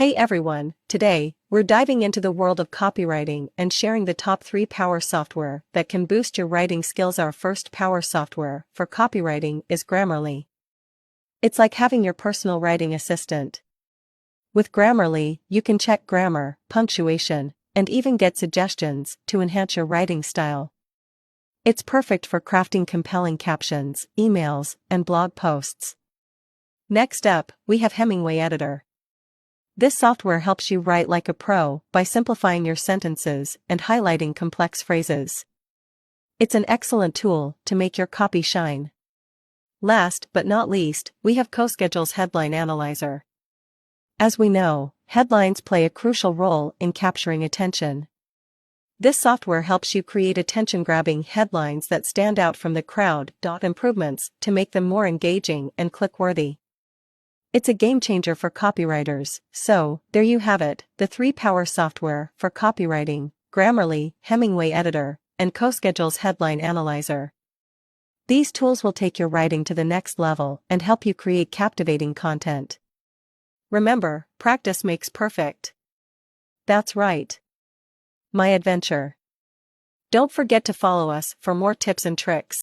Hey everyone, today, we're diving into the world of copywriting and sharing the top 3 power software that can boost your writing skills. Our first power software for copywriting is Grammarly. It's like having your personal writing assistant. With Grammarly, you can check grammar, punctuation, and even get suggestions to enhance your writing style. It's perfect for crafting compelling captions, emails, and blog posts. Next up, we have Hemingway Editor. This software helps you write like a pro by simplifying your sentences and highlighting complex phrases. It's an excellent tool to make your copy shine. Last but not least, we have CoSchedule's Headline Analyzer. As we know, headlines play a crucial role in capturing attention. This software helps you create attention-grabbing headlines that stand out from the crowd. Improvements to make them more engaging and click-worthy. It's a game-changer for copywriters. So, there you have it, the 3 power software for copywriting: Grammarly, Hemingway Editor, and CoSchedule's Headline Analyzer. These tools will take your writing to the next level and help you create captivating content. Remember, practice makes perfect. That's right. My adventure. Don't forget to follow us for more tips and tricks.